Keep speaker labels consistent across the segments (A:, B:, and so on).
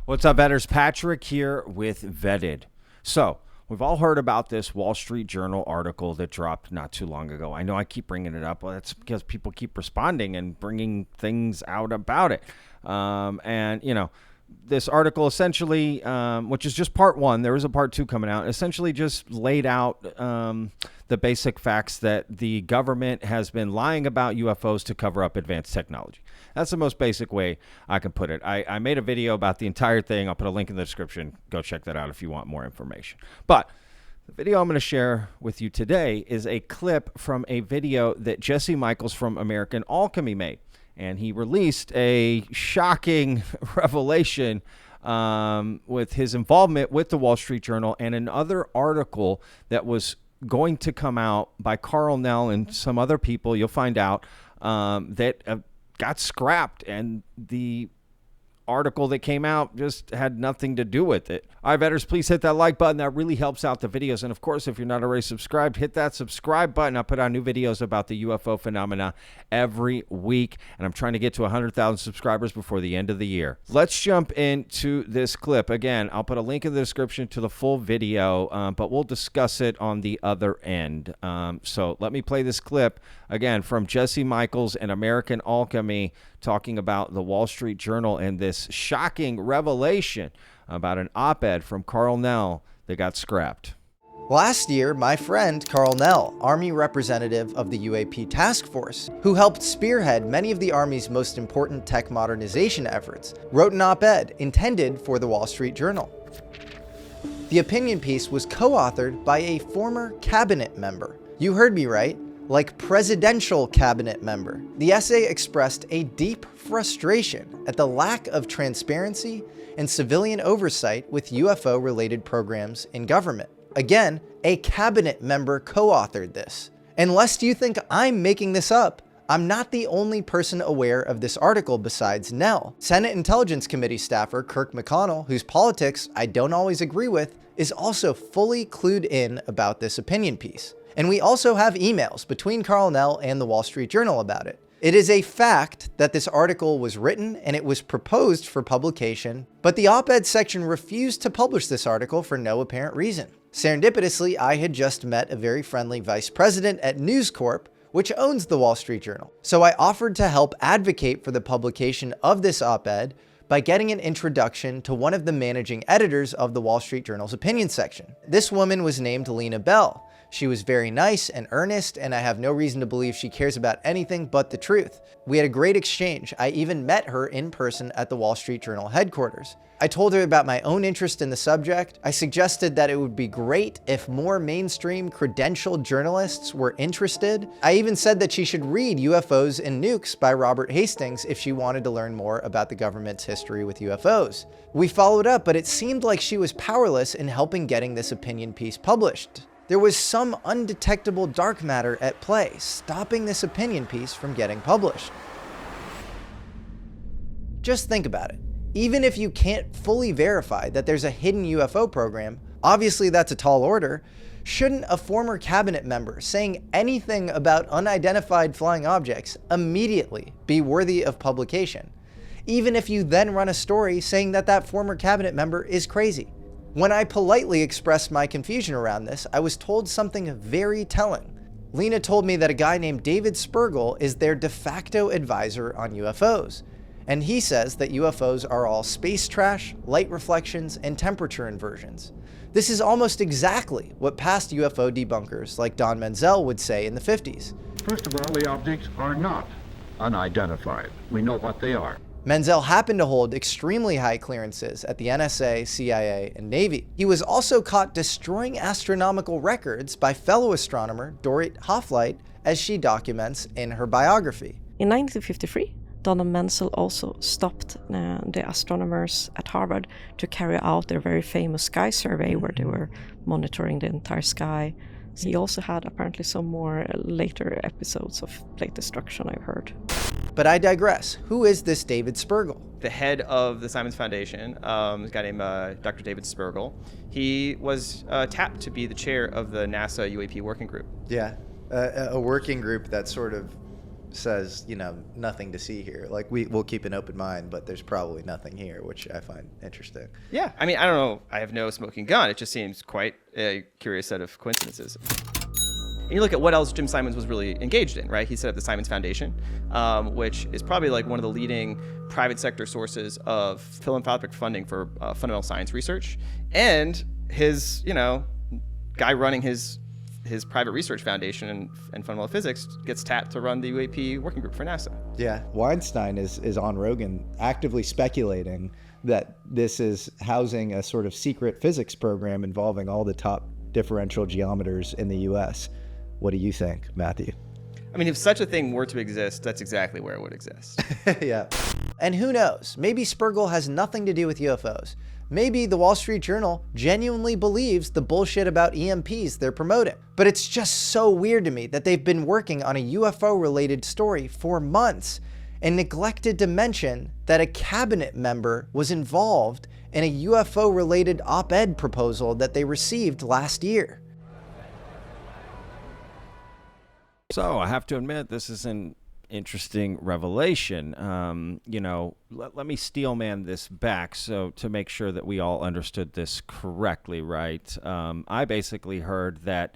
A: What's up, Vetters? Patrick here with Vetted. So, we've all heard about this Wall Street Journal article that dropped not too long ago. I know I keep bringing it up. Well, that's because people keep responding and bringing things out about it. This article essentially, which is just part one, there is a part two coming out, essentially just laid out the basic facts that the government has been lying about UFOs to cover up advanced technology. That's the most basic way I can put it. I made a video about the entire thing. I'll put a link in the description. Go check that out if you want more information. But the video I'm going to share with you today is a clip from a video that Jesse Michels from American Alchemy made. And he released a shocking revelation with his involvement with the Wall Street Journal and another article that was going to come out by Karl Nell and some other people. You'll find out that got scrapped, and the article that came out just had nothing to do with it. All right, Vetters, please hit that like button. That really helps out the videos. And of course, if you're not already subscribed, hit that subscribe button. I put out new videos about the UFO phenomena every week, and I'm trying to get to 100,000 subscribers before the end of the year. Let's jump into this clip. Again, I'll put a link in the description to the full video, but we'll discuss it on the other end. So let me play this clip again from Jesse Michels and American Alchemy talking about the Wall Street Journal and this shocking revelation about an op-ed from Karl Nell that got scrapped.
B: Last year, my friend Karl Nell, Army representative of the UAP task force, who helped spearhead many of the Army's most important tech modernization efforts, wrote an op-ed intended for the Wall Street Journal. The opinion piece was co-authored by a former cabinet member. You heard me right. Like presidential cabinet member. The essay expressed a deep frustration at the lack of transparency and civilian oversight with UFO-related programs in government. Again, a cabinet member co-authored this. And lest you think I'm making this up, I'm not the only person aware of this article besides Nell. Senate Intelligence Committee staffer Kirk McConnell, whose politics I don't always agree with, is also fully clued in about this opinion piece. And we also have emails between Karl Nell and the Wall Street Journal about it. It is a fact that this article was written and it was proposed for publication, but the op-ed section refused to publish this article for no apparent reason. Serendipitously, I had just met a very friendly vice president at News Corp, which owns the Wall Street Journal. So I offered to help advocate for the publication of this op-ed by getting an introduction to one of the managing editors of the Wall Street Journal's opinion section. This woman was named Lena Bell. She was very nice and earnest, and I have no reason to believe she cares about anything but the truth. We had a great exchange. I even met her in person at the Wall Street Journal headquarters. I told her about my own interest in the subject. I suggested that it would be great if more mainstream credentialed journalists were interested. I even said that she should read UFOs and Nukes by Robert Hastings if she wanted to learn more about the government's history with UFOs. We followed up, but it seemed like she was powerless in helping getting this opinion piece published. There was some undetectable dark matter at play, stopping this opinion piece from getting published. Just think about it. Even if you can't fully verify that there's a hidden UFO program, obviously that's a tall order, shouldn't a former cabinet member saying anything about unidentified flying objects immediately be worthy of publication? Even if you then run a story saying that that former cabinet member is crazy. When I politely expressed my confusion around this, I was told something very telling. Lena told me that a guy named David Spergel is their de facto advisor on UFOs. And he says that UFOs are all space trash, light reflections, and temperature inversions. This is almost exactly what past UFO debunkers like Don Menzel would say in the 50s.
C: First of all, the objects are not unidentified. We know what they are.
B: Menzel happened to hold extremely high clearances at the NSA, CIA, and Navy. He was also caught destroying astronomical records by fellow astronomer Dorit Hoffleit, as she documents in her biography.
D: In 1953, Don and Menzel also stopped the astronomers at Harvard to carry out their very famous sky survey where they were monitoring the entire sky. He also had apparently some more later episodes of plate destruction, I've heard.
B: But I digress. Who is this David Spergel?
E: The head of the Simons Foundation, a guy named Dr. David Spergel, he was tapped to be the chair of the NASA UAP working group.
B: Yeah, a working group that sort of says, nothing to see here. Like, we'll keep an open mind, but there's probably nothing here, which I find interesting.
E: Yeah, I mean, I don't know. I have no smoking gun. It just seems quite a curious set of coincidences. And you look at what else Jim Simons was really engaged in, right? He set up the Simons Foundation, which is probably like one of the leading private sector sources of philanthropic funding for fundamental science research. And his, guy running his private research foundation and fundamental physics gets tapped to run the UAP working group for NASA.
B: Yeah, Weinstein is on Rogan actively speculating that this is housing a sort of secret physics program involving all the top differential geometers in the U.S. What do you think, Matthew?
E: I mean, if such a thing were to exist, that's exactly where it would exist.
B: Yeah. And who knows? Maybe Spergel has nothing to do with UFOs. Maybe the Wall Street Journal genuinely believes the bullshit about EMPs they're promoting. But it's just so weird to me that they've been working on a UFO-related story for months and neglected to mention that a cabinet member was involved in a UFO-related op-ed proposal that they received last year.
A: So I have to admit, this is an interesting revelation. Let me steelman this back so to make sure that we all understood this correctly, right? I basically heard that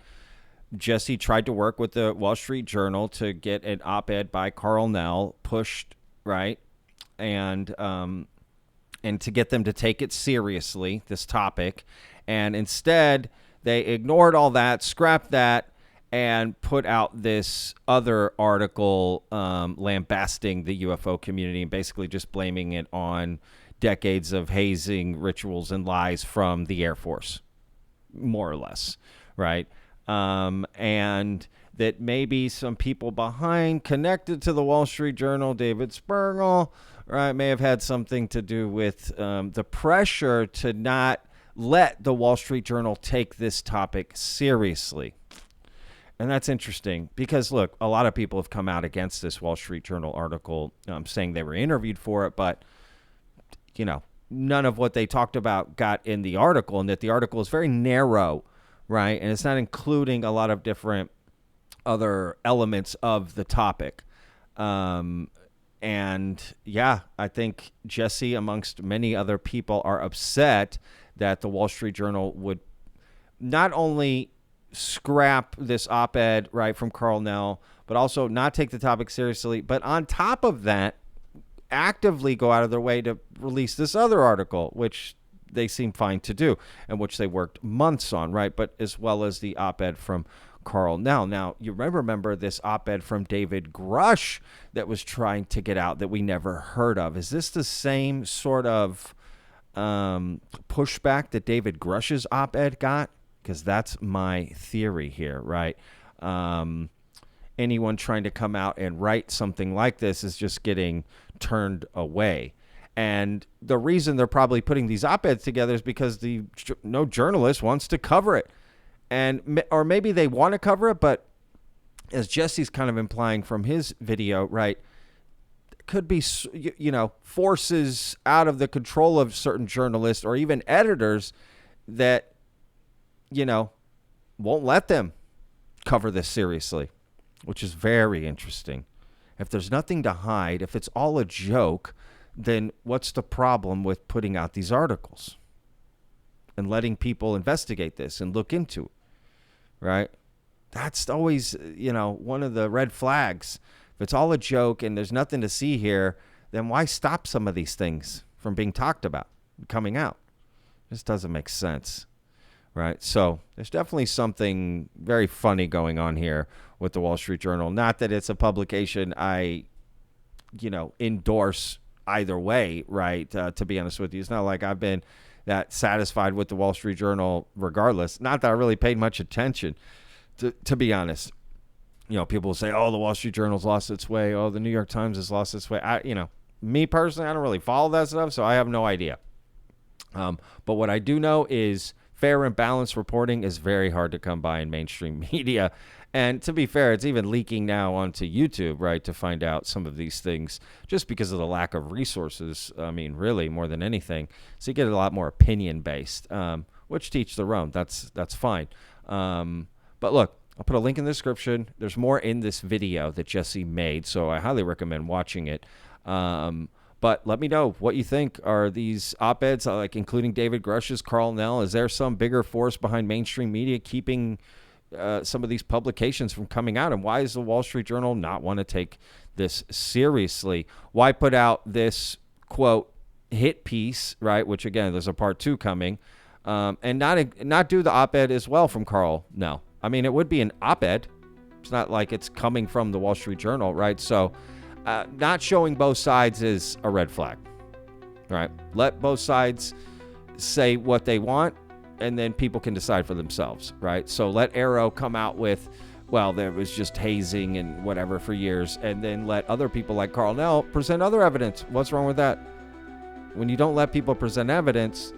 A: Jesse tried to work with the Wall Street Journal to get an op-ed by Karl Nell pushed, right? And to get them to take it seriously, this topic. And instead, they ignored all that, scrapped that, and put out this other article lambasting the UFO community and basically just blaming it on decades of hazing, rituals, and lies from the Air Force, more or less, right? And that maybe some people behind connected to the Wall Street Journal, David Spergel, right, may have had something to do with the pressure to not let the Wall Street Journal take this topic seriously. And that's interesting because, look, a lot of people have come out against this Wall Street Journal article saying they were interviewed for it, but, none of what they talked about got in the article, and that the article is very narrow, right? And it's not including a lot of different other elements of the topic. And, yeah, I think Jesse, amongst many other people, are upset that the Wall Street Journal would not only scrap this op-ed, right, from Karl Nell, but also not take the topic seriously, but on top of that, actively go out of their way to release this other article, which they seem fine to do, and which they worked months on, right, but as well as the op-ed from Karl Nell. Now, you remember this op-ed from David Grush that was trying to get out that we never heard of. Is this the same sort of pushback that David Grush's op-ed got? Because that's my theory here, right? Anyone trying to come out and write something like this is just getting turned away. And the reason they're probably putting these op-eds together is because no journalist wants to cover it. Or maybe they want to cover it, but as Jesse's kind of implying from his video, right, could be, forces out of the control of certain journalists or even editors that, won't let them cover this seriously, which is very interesting. If there's nothing to hide, if it's all a joke, then what's the problem with putting out these articles and letting people investigate this and look into it, right? That's always, one of the red flags. If it's all a joke and there's nothing to see here, then why stop some of these things from being talked about, coming out? This doesn't make sense. Right. So there's definitely something very funny going on here with the Wall Street Journal. Not that it's a publication I, endorse either way. Right. To be honest with you, it's not like I've been that satisfied with the Wall Street Journal regardless. Not that I really paid much attention, to be honest. People will say, oh, the Wall Street Journal's lost its way. Oh, the New York Times has lost its way. Me personally, I don't really follow that stuff, so I have no idea. But what I do know is fair and balanced reporting is very hard to come by in mainstream media. And to be fair, it's even leaking now onto YouTube, right, to find out some of these things just because of the lack of resources. I mean, really, more than anything. So you get a lot more opinion-based, which teach their own. That's fine. But look, I'll put a link in the description. There's more in this video that Jesse made, so I highly recommend watching it. But let me know what you think. Are these op-eds, like including David Grush's, Karl Nell, is there some bigger force behind mainstream media keeping some of these publications from coming out? And why does the Wall Street Journal not want to take this seriously? Why put out this, quote, hit piece, right, which, again, there's a part 2 coming, and not do the op-ed as well from Karl Nell? I mean, it would be an op-ed. It's not like it's coming from the Wall Street Journal, right? So not showing both sides is a red flag, right? Let both sides say what they want, and then people can decide for themselves, right? So let Arrow come out with, well, there was just hazing and whatever for years, and then let other people like Karl Nell present other evidence. What's wrong with that? When you don't let people present evidence,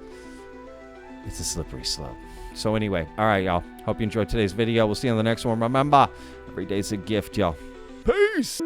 A: it's a slippery slope. So anyway, all right, y'all. Hope you enjoyed today's video. We'll see you on the next one. Remember, every day's a gift, y'all. Peace!